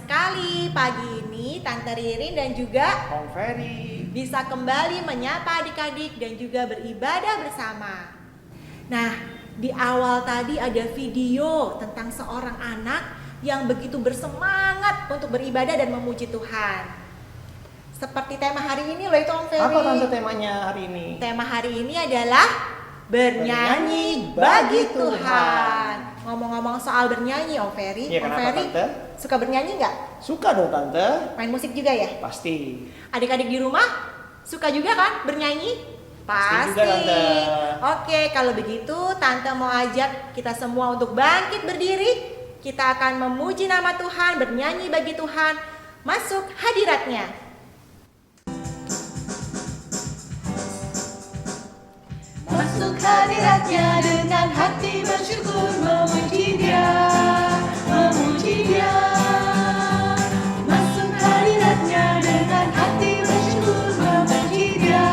sekali pagi ini Tante Ririn dan juga Om Ferry bisa kembali menyapa adik-adik dan juga beribadah bersama. Nah, di awal tadi ada video tentang seorang anak yang begitu bersemangat untuk beribadah dan memuji Tuhan. Seperti tema hari ini loh itu Om Ferry. Apa tante temanya hari ini? Tema hari ini adalah bernyanyi bagi Tuhan. Ngomong-ngomong soal bernyanyi Om Ferry, Iya, Om kenapa, Ferry Tante? suka bernyanyi nggak? Suka dong tante. Main musik juga ya? Pasti. Adik-adik di rumah suka juga kan bernyanyi? Pasti juga, Tante. Oke, kalau begitu Tante mau ajak kita semua untuk bangkit berdiri. Kita akan memuji nama Tuhan, bernyanyi bagi Tuhan, masuk hadiratnya. Masuk hadiratnya dengan hati bersyukur, memuji Dia, memuji Dia. Masuk hadiratnya dengan hati bersyukur, memuji Dia,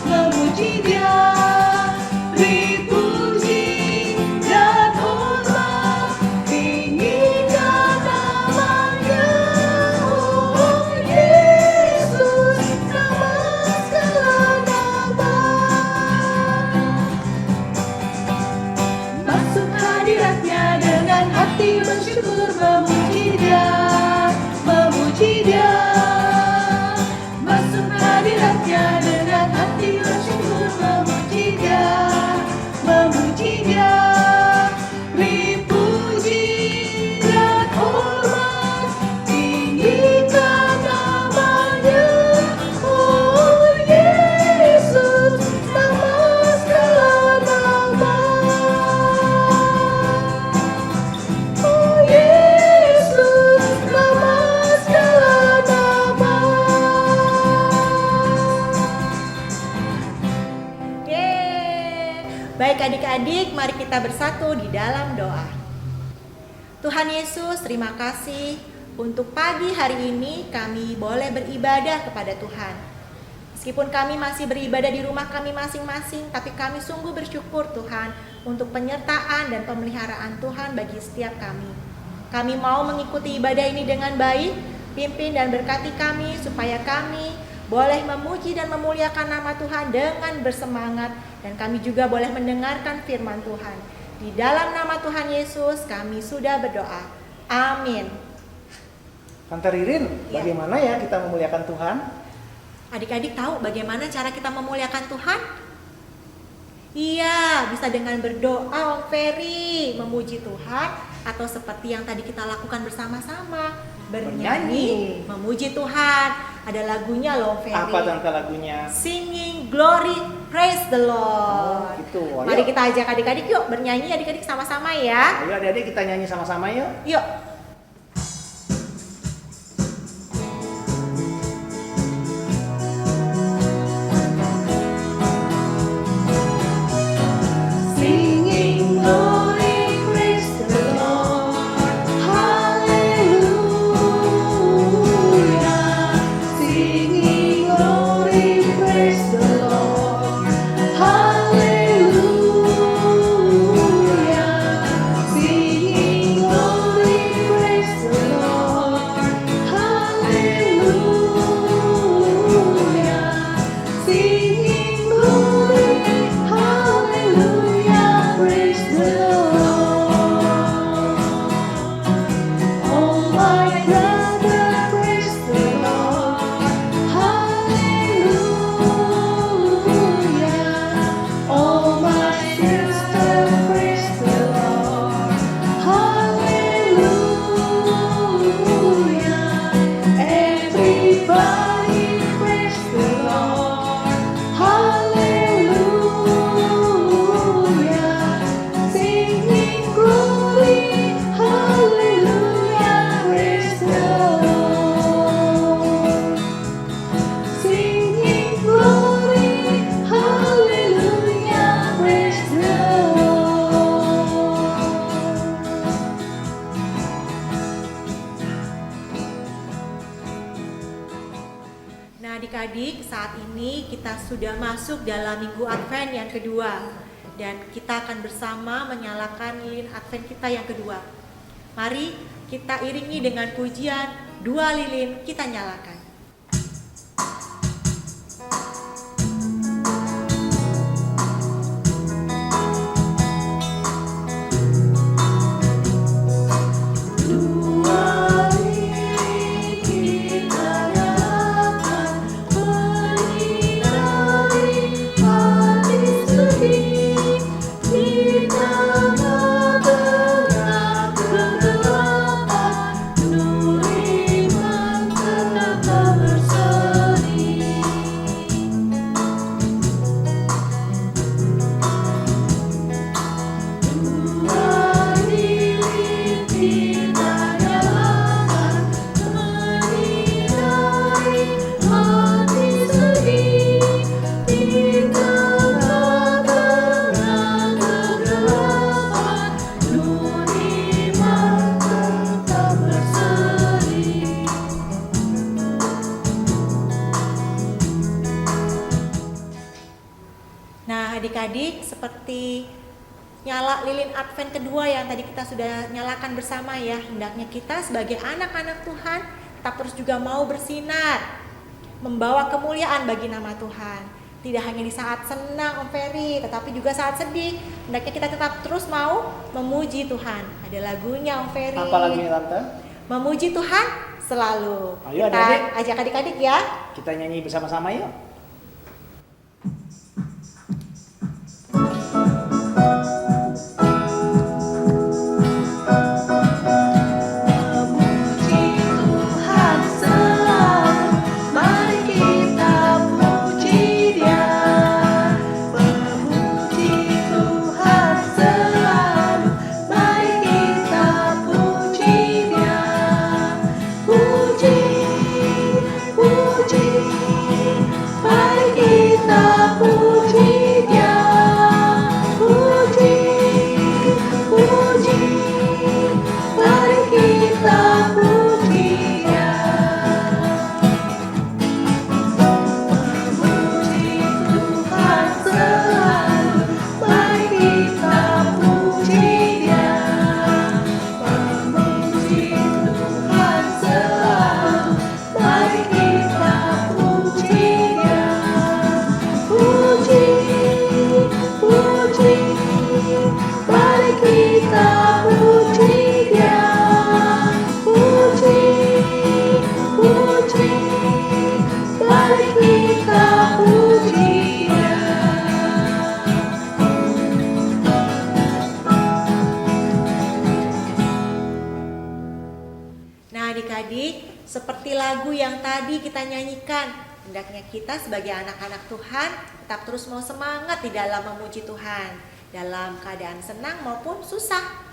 memuji Dia. Beri puji dan hormat, tinggikan nama-Nya. Oh Yesus, nama segala nama. Masuk hadiratnya dengan hati bersyukur, memuji Dia, memuji Dia. Masuk hadiratnya dengan hati bersyukur, memuji Dia, memuji Dia. Beri puji dan hormat, tinggikan nama-Nya. Oh Yesus, nama segala nama. Oh Yesus, nama segala nama. Yeay. Baik adik-adik, mari kita bersatu di dalam doa. Tuhan Yesus, terima kasih untuk pagi hari ini kami boleh beribadah kepada Tuhan. Meskipun kami masih beribadah di rumah kami masing-masing, tapi kami sungguh bersyukur Tuhan untuk penyertaan dan pemeliharaan Tuhan bagi setiap kami. Kami mau mengikuti ibadah ini dengan baik, pimpin dan berkati kami supaya kami boleh memuji dan memuliakan nama Tuhan dengan bersemangat, dan kami juga boleh mendengarkan firman Tuhan. Di dalam nama Tuhan Yesus kami sudah berdoa. Amin. Tante Ririn, Ya. bagaimana ya kita memuliakan Tuhan? Adik-adik tahu bagaimana cara kita memuliakan Tuhan? Iya, bisa dengan berdoa Om Ferry, memuji Tuhan, atau seperti yang tadi kita lakukan bersama-sama, bernyanyi, memuji Tuhan. Ada lagunya loh Om Ferry. Apa tante lagunya? Singing Glory, Praise the Lord. Oh, gitu. Oh, Mari yuk. kita ajak adik-adik yuk bernyanyi adik-adik sama-sama ya. Ayo adik-adik kita nyanyi sama-sama yuk. Yuk. Singing glory, praise the Lord, hallelujah. Singing glory, praise the Lord, hallelujah. Singing glory, praise the Lord, hallelujah. Singing glory, hallelujah, praise the Lord. Oh my brother, praise the Lord, hallelujah. Oh my sister, praise the Lord, hallelujah. Everybody praise the Lord, hallelujah. Singing glory, hallelujah, praise the Lord. Singing glory, hallelujah, praise the Lord. Nah adik-adik, saat ini kita sudah masuk dalam minggu Advent yang kedua, dan kita akan bersama menyalakan lilin Advent kita yang kedua. Mari kita iringi dengan pujian 2 lilin kita nyalakan. Nah, adik-adik, seperti nyala lilin Advent kedua yang tadi kita sudah nyalakan bersama ya. Hendaknya kita sebagai anak-anak Tuhan tetap terus juga mau bersinar, membawa kemuliaan bagi nama Tuhan. Tidak hanya di saat senang Om Ferry, tetapi juga saat sedih. Hendaknya kita tetap terus mau memuji Tuhan. Ada lagunya Om Ferry. Apa lagunya Tante? Memuji Tuhan selalu. Ayo, Kita adik-adik. ajak adik-adik ya. Kita nyanyi bersama-sama yuk. Nah adik-adik, seperti lagu yang tadi kita nyanyikan, hendaknya kita sebagai anak-anak Tuhan tetap terus mau semangat di dalam memuji Tuhan, dalam keadaan senang maupun susah.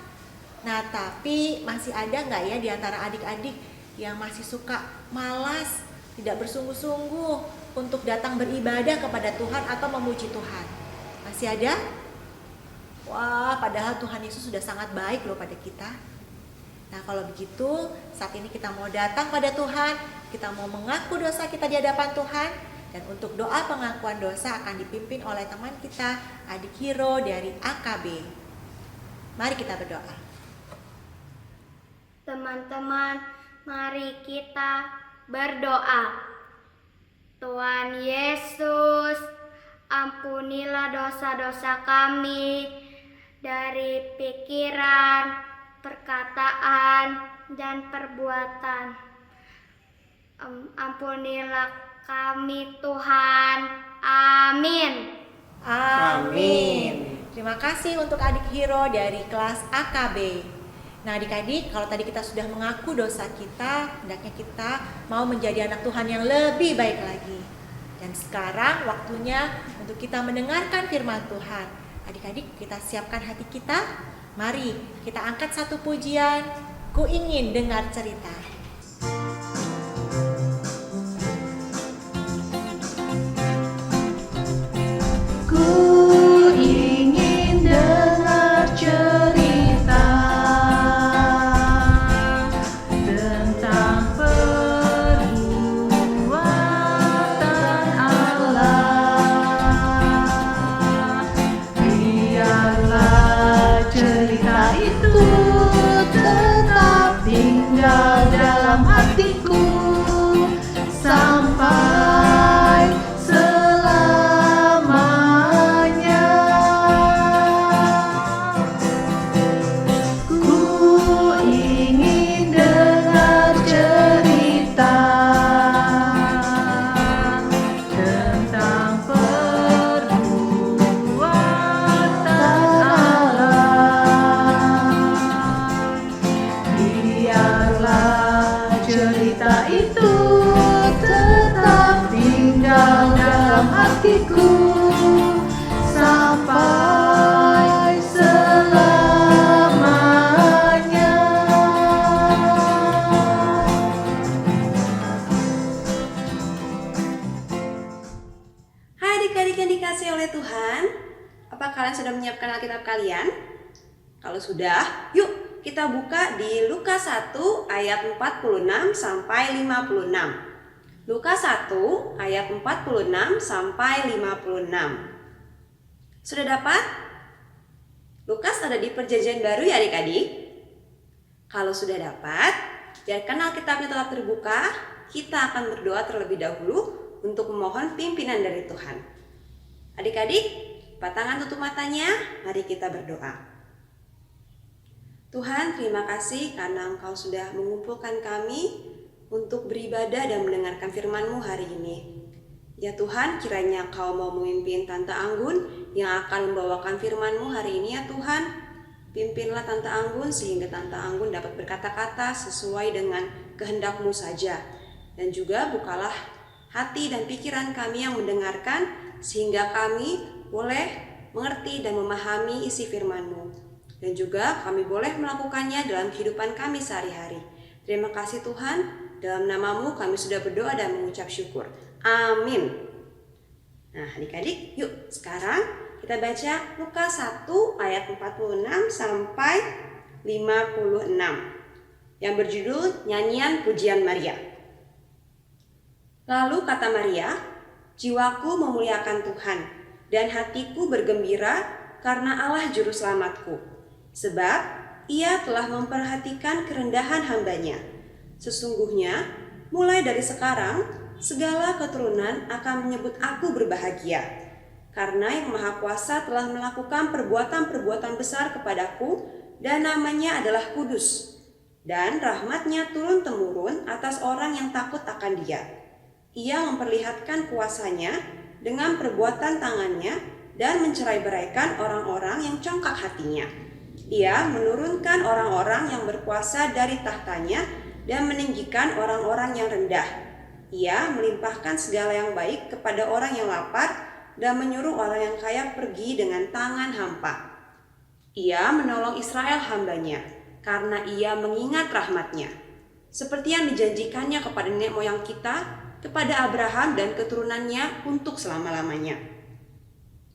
Nah tapi masih ada nggak ya di antara adik-adik yang masih suka malas, tidak bersungguh-sungguh untuk datang beribadah kepada Tuhan atau memuji Tuhan? Masih ada? Wah, padahal Tuhan Yesus sudah sangat baik loh pada kita. Nah kalau begitu saat ini kita mau datang pada Tuhan, kita mau mengaku dosa kita di hadapan Tuhan. Dan untuk doa pengakuan dosa akan dipimpin oleh teman kita, Adik Hiro dari AKB. Mari kita berdoa. Teman-teman, mari kita berdoa. Tuhan Yesus, ampunilah dosa-dosa kami dari pikiran, perkataan, dan perbuatan. Ampunilah kami Tuhan. Amin. Amin. Terima kasih untuk Adik Hiro dari kelas AKB. Nah adik-adik, kalau tadi kita sudah mengaku dosa kita, hendaknya kita mau menjadi anak Tuhan yang lebih baik lagi. Dan sekarang waktunya untuk kita mendengarkan firman Tuhan. Adik-adik, kita siapkan hati kita. Mari kita angkat satu pujian, Ku ingin dengar cerita. Ku ingin dengar cerita tentang perbuatan Allah. Biarlah cerita itu tetap itu tetap tinggal dalam hatiku sampai selamanya. Hai adik-adik yang dikasihi oleh Tuhan, apa kalian sudah menyiapkan Alkitab kalian? Kalau sudah, yuk kita buka di Lukas 1 ayat 46 sampai 56. Lukas 1 ayat 46 sampai 56. Sudah dapat? Lukas ada di Perjanjian Baru ya adik-adik? Kalau sudah dapat, biarkan Alkitabnya tetap terbuka, kita akan berdoa terlebih dahulu untuk memohon pimpinan dari Tuhan. Adik-adik, buka tangan, tutup matanya, mari kita berdoa. Tuhan, terima kasih karena Engkau sudah mengumpulkan kami untuk beribadah dan mendengarkan firman-Mu hari ini. Ya Tuhan, kiranya Kau mau memimpin Tante Anggun yang akan membawakan firman-Mu hari ini ya Tuhan. Pimpinlah Tante Anggun sehingga Tante Anggun dapat berkata-kata sesuai dengan kehendak-Mu saja. Dan juga bukalah hati dan pikiran kami yang mendengarkan sehingga kami boleh mengerti dan memahami isi firman-Mu. Dan juga kami boleh melakukannya dalam kehidupan kami sehari-hari. Terima kasih Tuhan, dalam nama-Mu kami sudah berdoa dan mengucap syukur. Amin. Nah adik-adik, yuk sekarang kita baca Lukas 1 ayat 46 sampai 56 yang berjudul Nyanyian Pujian Maria. Lalu kata Maria, jiwaku memuliakan Tuhan dan hatiku bergembira karena Allah Juru Selamatku. Sebab Ia telah memperhatikan kerendahan hamba-Nya. Sesungguhnya, mulai dari sekarang, segala keturunan akan menyebut aku berbahagia. Karena Yang Maha Kuasa telah melakukan perbuatan-perbuatan besar kepadaku, dan namanya adalah kudus. Dan rahmat-Nya turun-temurun atas orang yang takut akan Dia. Ia memperlihatkan kuasa-Nya dengan perbuatan tangan-Nya dan mencerai-beraikan orang-orang yang congkak hatinya. Ia menurunkan orang-orang yang berkuasa dari tahtanya dan meninggikan orang-orang yang rendah. Ia melimpahkan segala yang baik kepada orang yang lapar dan menyuruh orang yang kaya pergi dengan tangan hampa. Ia menolong Israel hamba-Nya karena Ia mengingat rahmat-Nya, seperti yang dijanjikannya kepada nenek moyang kita, kepada Abraham dan keturunannya untuk selama-lamanya.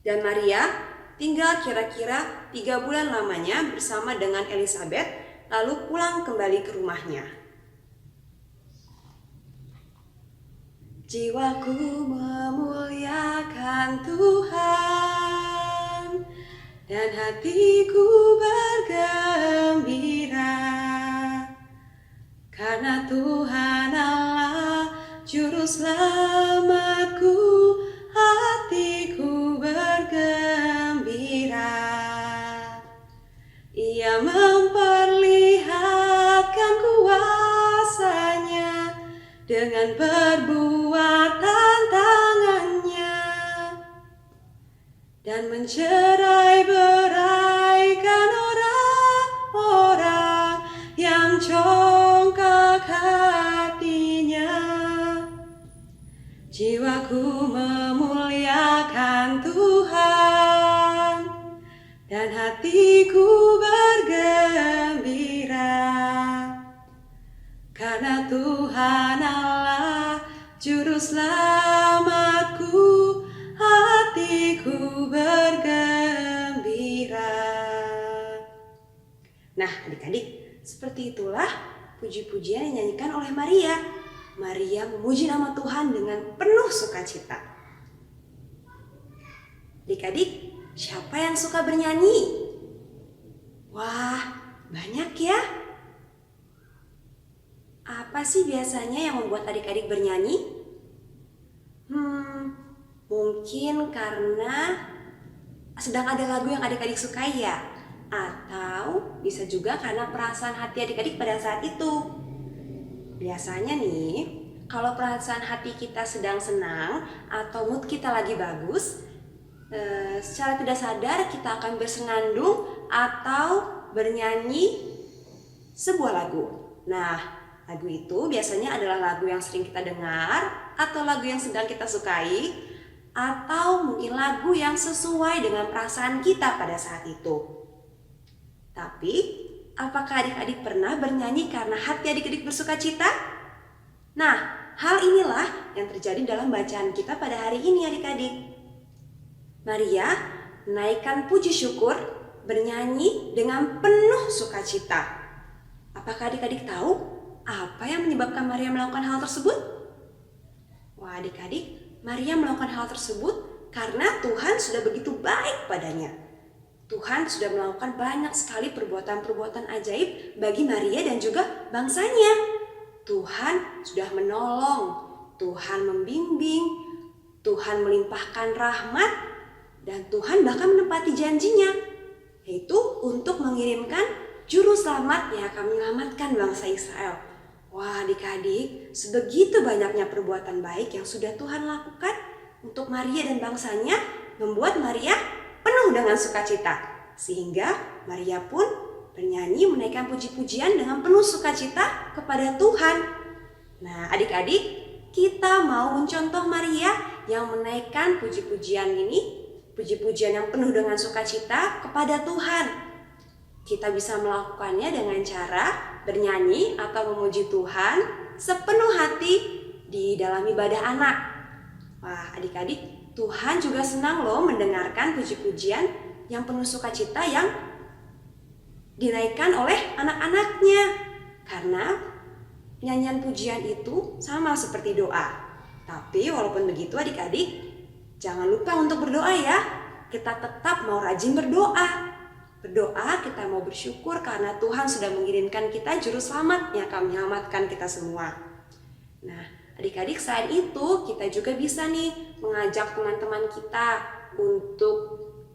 Dan Maria tinggal kira-kira 3 bulan lamanya bersama dengan Elisabet, lalu pulang kembali ke rumahnya. Jiwaku memuliakan Tuhan dan hatiku bergembira karena Tuhan Allah Juru Selamatku, hatiku bergembira. Ia memperlihatkan kuasa-Nya dengan perbuatan tangan-Nya dan mencerai-beraikan orang-orang yang congkak hatinya. Jiwaku memuliakan Tuhan dan hatiku bergembira karena Tuhan Allah Juru Selamatku, hatiku bergembira. Nah adik-adik, seperti itulah puji-pujian yang dinyanyikan oleh Maria. Maria memuji nama Tuhan dengan penuh sukacita. Adik-adik, siapa yang suka bernyanyi? Wah, banyak ya. Apa sih biasanya yang membuat adik-adik bernyanyi? Mungkin karena sedang ada lagu yang adik-adik sukai ya. Atau bisa juga karena perasaan hati adik-adik pada saat itu. Biasanya nih, kalau perasaan hati kita sedang senang atau mood kita lagi bagus, secara tidak sadar kita akan bersenandung atau bernyanyi sebuah lagu. Nah, lagu itu biasanya adalah lagu yang sering kita dengar, atau lagu yang sedang kita sukai, atau mungkin lagu yang sesuai dengan perasaan kita pada saat itu. Tapi, apakah adik-adik pernah bernyanyi karena hati adik-adik bersuka cita? Nah, hal inilah yang terjadi dalam bacaan kita pada hari ini adik-adik. Maria menaikkan puji syukur, bernyanyi dengan penuh sukacita. Apakah adik-adik tahu apa yang menyebabkan Maria melakukan hal tersebut? Wah, adik-adik, Maria melakukan hal tersebut karena Tuhan sudah begitu baik padanya. Tuhan sudah melakukan banyak sekali perbuatan-perbuatan ajaib bagi Maria dan juga bangsanya. Tuhan sudah menolong, Tuhan membimbing, Tuhan melimpahkan rahmat, dan Tuhan bahkan menepati janjinya, yaitu untuk mengirimkan juru selamat yang akan menyelamatkan bangsa Israel. Wah, adik-adik, sebegitu banyaknya perbuatan baik yang sudah Tuhan lakukan untuk Maria dan bangsanya, membuat Maria penuh dengan sukacita. Sehingga Maria pun bernyanyi menaikkan puji-pujian dengan penuh sukacita kepada Tuhan. Nah, adik-adik, kita mau mencontoh Maria yang menaikkan puji-pujian ini, puji-pujian yang penuh dengan sukacita kepada Tuhan. Kita bisa melakukannya dengan cara bernyanyi atau memuji Tuhan sepenuh hati di dalam ibadah anak. Wah, adik-adik, Tuhan juga senang loh mendengarkan puji-pujian yang penuh sukacita yang dinaikkan oleh anak-anaknya. Karena nyanyian pujian itu sama seperti doa. Tapi walaupun begitu adik-adik, jangan lupa untuk berdoa ya. Kita tetap mau rajin berdoa. Berdoa, kita mau bersyukur karena Tuhan sudah mengirimkan kita juru selamat yang akan menyelamatkan kita semua. Nah, adik-adik, selain itu kita juga bisa nih mengajak teman-teman kita untuk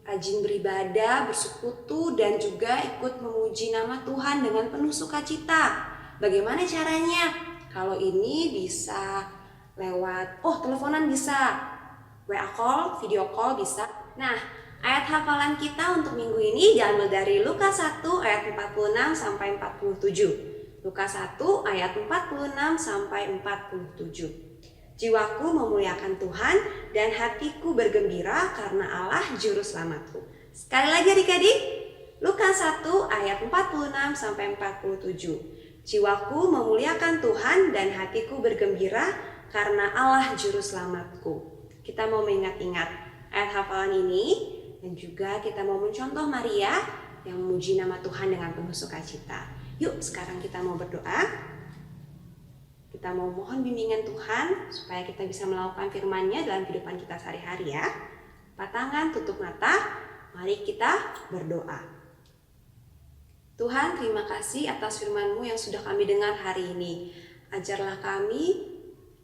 rajin beribadah, bersekutu, dan juga ikut memuji nama Tuhan dengan penuh sukacita. Bagaimana caranya? Kalau ini bisa lewat, teleponan bisa, WA call, video call bisa. Nah, ayat hafalan kita untuk minggu ini diambil dari Lukas 1 ayat 46 sampai 47. Lukas 1 ayat 46 sampai 47. Jiwaku memuliakan Tuhan dan hatiku bergembira karena Allah juru selamatku. Sekali lagi adik-adik, Lukas 1 ayat 46 sampai 47. Jiwaku memuliakan Tuhan dan hatiku bergembira karena Allah juru selamatku. Kita mau mengingat-ingat ayat hafalan ini, dan juga kita mau mencontoh Maria yang memuji nama Tuhan dengan penuh sukacita. Yuk, sekarang kita mau berdoa. Kita mau mohon bimbingan Tuhan supaya kita bisa melakukan firman-Nya dalam kehidupan kita sehari-hari ya. Angkat tangan, tutup mata, mari kita berdoa. Tuhan, terima kasih atas firman-Mu yang sudah kami dengar hari ini. Ajarlah kami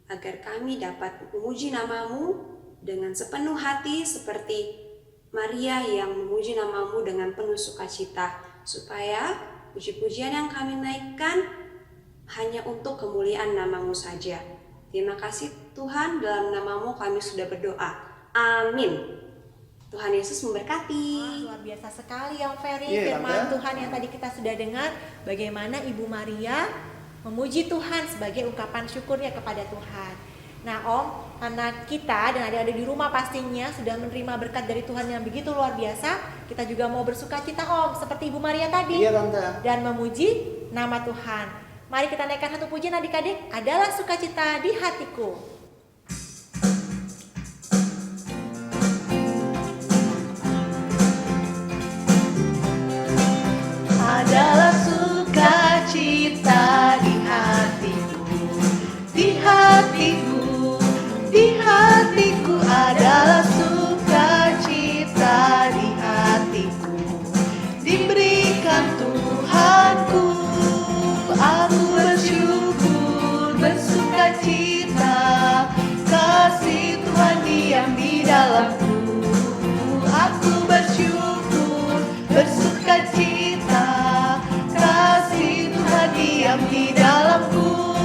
agar kami dapat memuji nama-Mu dengan sepenuh hati seperti Maria yang memuji nama-Mu dengan penuh sukacita, supaya puji-pujian yang kami naikkan hanya untuk kemuliaan nama-Mu saja. Terima kasih Tuhan, dalam nama-Mu kami sudah berdoa. Amin. Tuhan Yesus memberkati. Luar biasa sekali yang Ferry, Iya, firman Tante. Tuhan yang tadi kita sudah dengar, bagaimana Ibu Maria memuji Tuhan sebagai ungkapan syukurnya kepada Tuhan. Nah Om, anak kita dan adik-adik di rumah pastinya sudah menerima berkat dari Tuhan yang begitu luar biasa. Kita juga mau bersuka cita Om, seperti Ibu Maria tadi. Iya, Tante. Dan memuji nama Tuhan. Mari kita naikkan satu pujian adik-adik, adalah sukacita di hatiku. Adalah sukacita di hatiku, di hatiku, di hatiku. Adalah sukacita di hatiku, diberikan Tuhanku. Aku bersyukur, bersukacita, kasih Tuhan diam di dalamku. Aku bersyukur, bersukacita, kasih Tuhan diam di dalamku.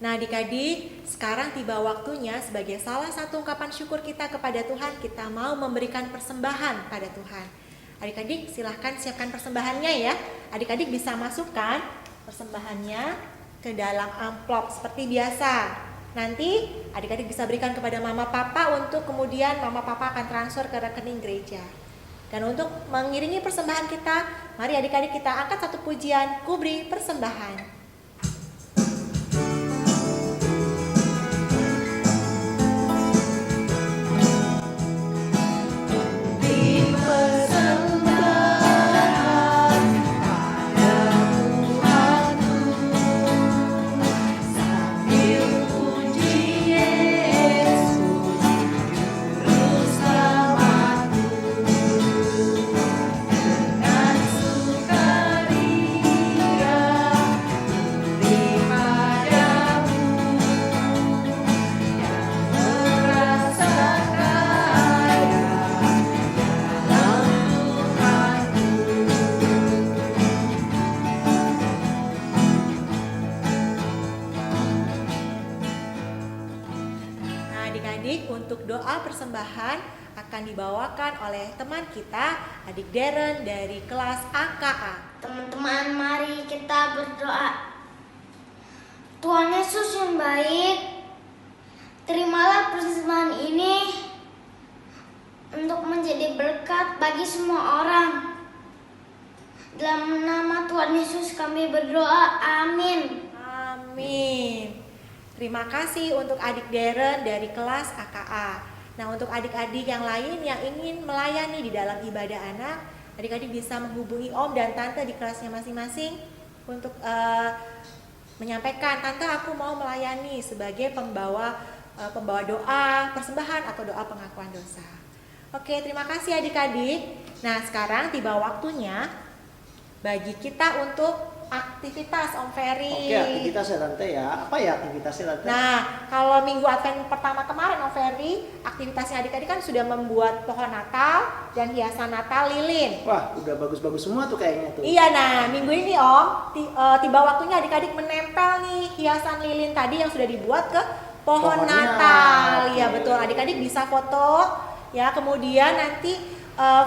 Nah adik-adik, sekarang tiba waktunya sebagai salah satu ungkapan syukur kita kepada Tuhan, kita mau memberikan persembahan pada Tuhan. Adik-adik silahkan siapkan persembahannya ya. Adik-adik bisa masukkan persembahannya ke dalam amplop seperti biasa. Nanti adik-adik bisa berikan kepada mama papa untuk kemudian mama papa akan transfer ke rekening gereja. Dan untuk mengiringi persembahan kita, mari adik-adik kita angkat satu pujian, Kubri Persembahan. Adik-adik, untuk doa persembahan akan dibawakan oleh teman kita, adik Darren dari kelas AKA. Teman-teman, mari kita berdoa. Tuhan Yesus yang baik, terimalah persembahan ini untuk menjadi berkat bagi semua orang. Dalam nama Tuhan Yesus kami berdoa, amin. Amin. Terima kasih untuk adik Darren dari kelas AKA. Nah, untuk adik-adik yang lain yang ingin melayani di dalam ibadah anak, adik-adik bisa menghubungi om dan tante di kelasnya masing-masing untuk menyampaikan, tante aku mau melayani sebagai pembawa doa persembahan atau doa pengakuan dosa. Oke, terima kasih adik-adik. Nah, sekarang tiba waktunya bagi kita untuk aktivitas Om Ferry. Oke, aktivitas ya Tante ya. Apa ya aktivitasnya Tante? Nah, kalau minggu Advent pertama kemarin Om Ferry, aktivitasnya adik-adik kan sudah membuat pohon Natal dan hiasan Natal lilin. Wah, udah bagus-bagus semua tuh kayaknya tuh. Iya, nah minggu ini Om, tiba waktunya adik-adik menempel nih hiasan lilin tadi yang sudah dibuat ke pohon Pohonnya. Natal. Iya Oke. betul, adik-adik bisa foto ya, kemudian nanti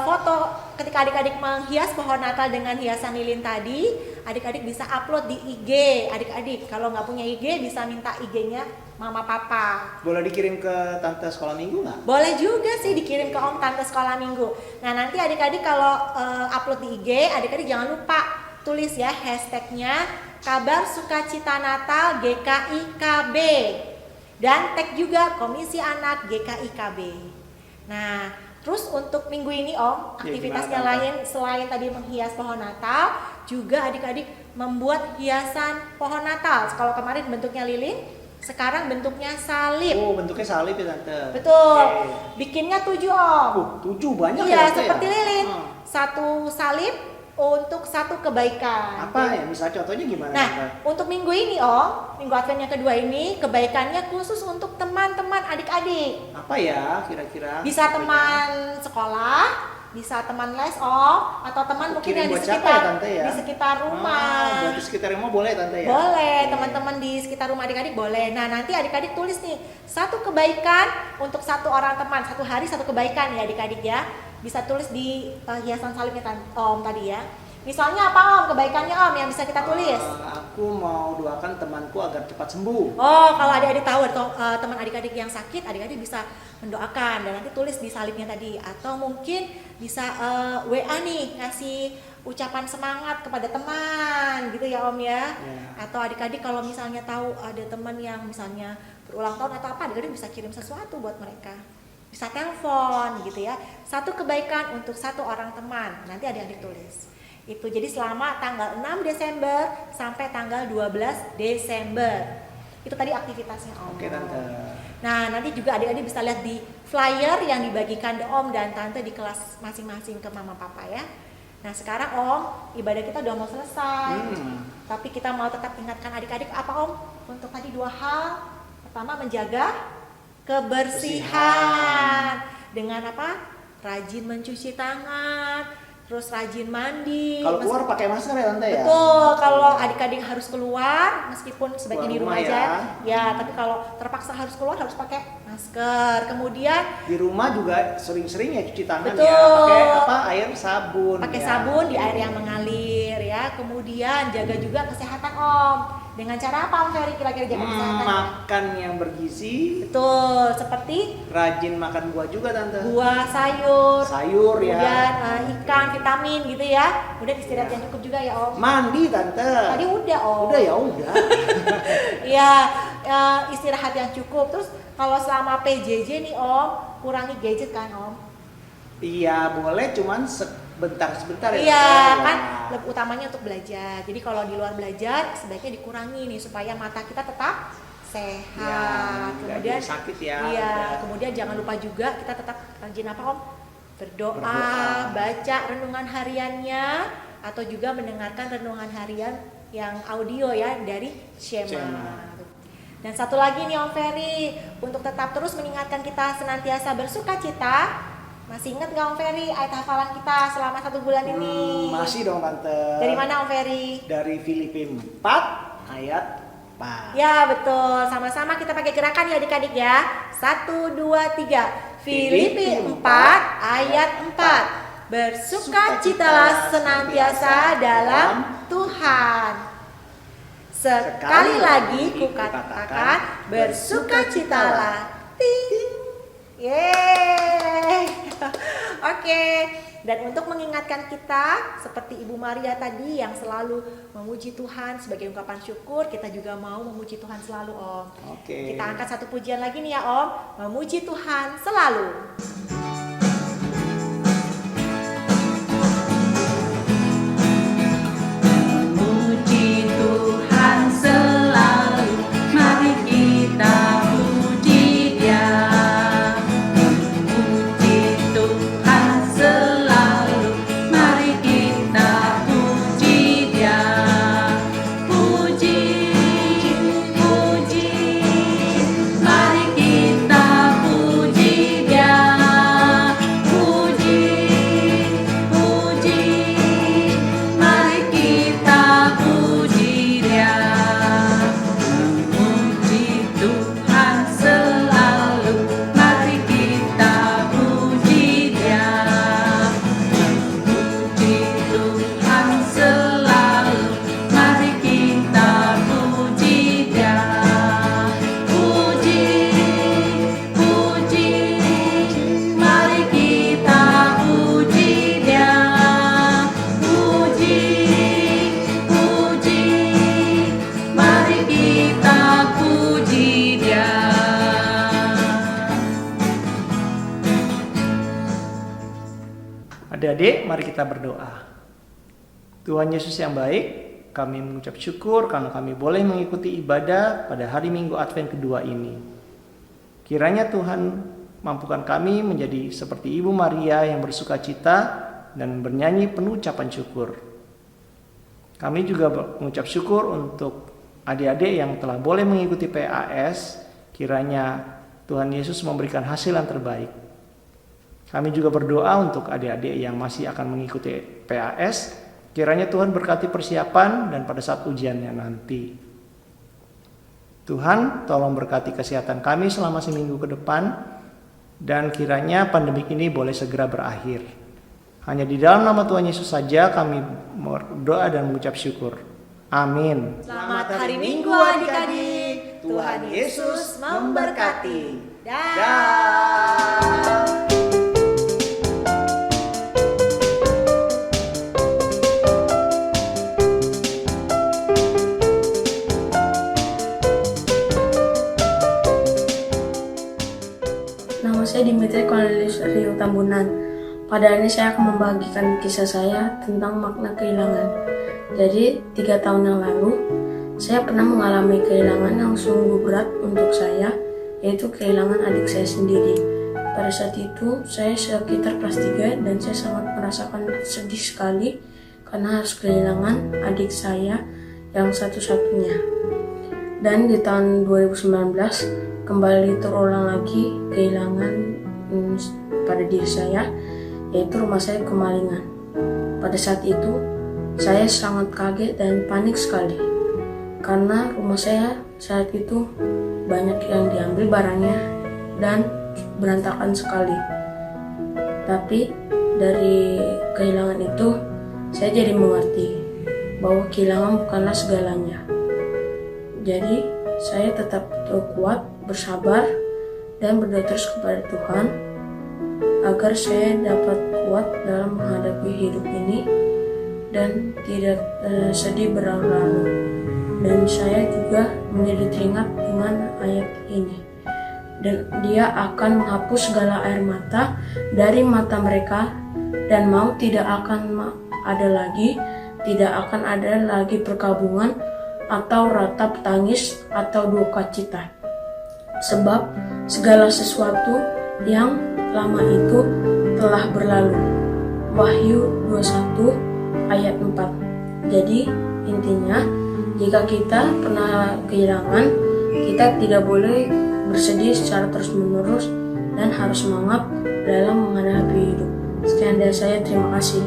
foto ketika adik-adik menghias pohon Natal dengan hiasan lilin tadi, adik-adik bisa upload di IG. Adik-adik kalau nggak punya IG bisa minta IG-nya mama papa. Boleh dikirim ke Tante sekolah minggu nggak? Boleh juga sih dikirim ke Om Tante sekolah minggu. Nah, nanti adik-adik kalau upload di IG, adik-adik jangan lupa tulis ya hashtagnya Kabar Sukacita Natal GKIKB, dan tag juga Komisi Anak GKIKB. Nah, terus untuk minggu ini Om, Ya, aktivitasnya gimana, lain selain tadi menghias pohon Natal, juga adik-adik membuat hiasan pohon Natal. Kalau kemarin bentuknya lilin, sekarang bentuknya salib. Oh, bentuknya salib ya Tante. Betul. Oke. Bikinnya 7 Om. 7 banyak Iya, ya Tante seperti ya? lilin. Hmm. Satu salib untuk satu kebaikan. Apa ya? Misal contohnya gimana Nah, Tante? untuk minggu ini Om, minggu Advent yang kedua ini, kebaikannya khusus untuk teman-teman adik-adik. Apa ya kira-kira? Bisa teman sekolah, bisa teman les Om, atau teman mungkin Kirim yang di buat siapa sekitar ya, Tante, ya? di sekitar rumah. Buat di sekitar rumah boleh Tante ya? Boleh, Oke. teman-teman di sekitar rumah adik-adik boleh. Nah, nanti adik-adik tulis nih, satu kebaikan untuk satu orang teman, satu hari satu kebaikan ya adik-adik ya. Bisa tulis di hiasan salibnya Om tadi ya. Misalnya apa Om, kebaikannya Om yang bisa kita tulis? Aku mau doakan temanku agar cepat sembuh. Oh, kalau adik-adik tahu teman adik-adik yang sakit, adik-adik bisa mendoakan dan nanti tulis di salibnya tadi. Atau mungkin bisa WA nih, ngasih ucapan semangat kepada teman gitu ya Om ya. Ya. Atau adik-adik kalau misalnya tahu ada teman yang misalnya berulang tahun atau apa, adik-adik bisa kirim sesuatu buat mereka. Bisa telepon gitu ya. Satu kebaikan untuk satu orang teman. Nanti adik-adik tulis. Itu jadi selama tanggal 6 Desember sampai tanggal 12 Desember. Itu tadi aktivitasnya Om. Oke Tante. Nah, nanti juga adik-adik bisa lihat di flyer yang dibagikan Om dan Tante di kelas masing-masing ke Mama Papa ya. Nah, sekarang Om, ibadah kita udah mau selesai. Tapi kita mau tetap ingatkan adik-adik apa Om? Untuk tadi 2 hal. Pertama, menjaga kebersihan. Dengan apa? Rajin mencuci tangan. terus rajin mandi. Kalau keluar pakai masker ya tante ya? Betul, kalau adik-adik harus keluar, meskipun sebaiknya di Keluar rumah rumah aja, ya. Tapi kalau terpaksa harus keluar harus pakai masker. Kemudian Di rumah juga sering-sering ya cuci tangan Betul. ya, pakai apa? Air sabun. pakai ya. sabun di air yang mengalir ya. Kemudian jaga juga kesehatan Om. Dengan cara apa Om Ferry kira-kira jaga kesehatan? Makan yang bergizi, Betul, seperti rajin makan buah juga tante. buah, sayur, Sayur ya. kemudian ikan, vitamin gitu ya. Kemudian istirahat yang cukup juga ya Om. Mandi tante. Tadi udah Om. Udah ya udah. Iya, istirahat yang cukup. Terus kalau selama PJJ nih Om, kurangi gadget kan Om? Iya boleh, cuman sebentar ya. Iya Tante. kan, Ya. lebih utamanya untuk belajar. Jadi kalau di luar belajar sebaiknya dikurangi nih supaya mata kita tetap sehat. Ya, nggak Kemudian jadi sakit ya. Iya, Udah. kemudian jangan lupa juga kita tetap rajin apa Om? Berdoa, Berdoa. baca renungan hariannya atau juga mendengarkan renungan harian yang audio ya dari Shema. Shema. Dan satu lagi nih Om Ferry, untuk tetap terus mengingatkan kita senantiasa bersuka cita. Masih ingat nggak Om Ferry ayat hafalan kita selama 1 bulan ini? Masih dong tante. Dari mana Om Ferry? Dari Filipi 4 ayat 4. Ya betul, sama-sama kita pakai gerakan ya adik-adik ya. 1, 2, 3. Filipi 4 ayat 4. Bersukacitalah senantiasa dalam Tuhan. Sekali lagi kukatakan bersukacitalah. Ting. Yeay. Oke. Dan untuk mengingatkan kita seperti Ibu Maria tadi yang selalu memuji Tuhan sebagai ungkapan syukur, kita juga mau memuji Tuhan selalu Om. Oke. Kita angkat satu pujian lagi nih ya Om, memuji Tuhan selalu. Puji Tuhan selalu, mari kita puji Dia. Puji Tuhan selalu, mari kita puji Dia. Puji, puji, mari kita puji Dia. Puji, puji, mari kita puji Dia. Memuji Tuhan selalu, mari kita puji Dia. Memuji Tuhan selalu, mari kita puji Dia. Puji, puji, mari kita puji Dia. Puji, puji, mari kita puji Dia. Adik-adik, mari kita berdoa. Tuhan Yesus yang baik, kami mengucap syukur karena kami boleh mengikuti ibadah pada hari Minggu Advent kedua ini. Kiranya Tuhan mampukan kami menjadi seperti Ibu Maria yang bersuka cita dan bernyanyi penuh ucapan syukur. Kami juga mengucap syukur untuk adik-adik yang telah boleh mengikuti PAS. Kiranya Tuhan Yesus memberikan hasil yang terbaik. Kami juga berdoa untuk adik-adik yang masih akan mengikuti PAS. Kiranya Tuhan berkati persiapan dan pada saat ujiannya nanti. Tuhan tolong berkati kesehatan kami selama seminggu ke depan. Dan kiranya pandemi ini boleh segera berakhir. Hanya di dalam nama Tuhan Yesus saja kami berdoa dan mengucap syukur. Amin. Selamat hari Minggu adik-adik. Tuhan Yesus memberkati. Dah. Nama saya Dimitri Cornelius Rio Tambunan. Pada hari ini saya akan membagikan kisah saya tentang makna kehilangan. Jadi, 3 tahun yang lalu, saya pernah mengalami kehilangan yang sungguh berat untuk saya, yaitu kehilangan adik saya sendiri. Pada saat itu, saya sekitar kelas 3 dan saya sangat merasakan sedih sekali karena harus kehilangan adik saya yang satu-satunya. Dan di tahun 2019, kembali terulang lagi kehilangan pada diri saya, yaitu rumah saya kemalingan. Pada saat itu, saya sangat kaget dan panik sekali. Karena rumah saya saat itu banyak yang diambil barangnya dan berantakan sekali. Tapi dari kehilangan itu, saya jadi mengerti bahwa kehilangan bukanlah segalanya. Jadi, saya tetap kuat, bersabar, dan berdoa terus kepada Tuhan agar saya dapat kuat dalam menghadapi hidup ini dan tidak sedih berlalu-lalu. Dan saya juga menjadi teringat dengan ayat ini. Dan Dia akan menghapus segala air mata dari mata mereka, dan maut tidak akan ada lagi, tidak akan ada lagi perkabungan atau ratap tangis atau duka cita. Sebab segala sesuatu yang lama itu telah berlalu. Wahyu 21 ayat 4. Jadi intinya, jika kita pernah kehilangan, kita tidak boleh bersedih secara terus-menerus dan harus semangat dalam menghadapi hidup. Sekian dari saya, terima kasih.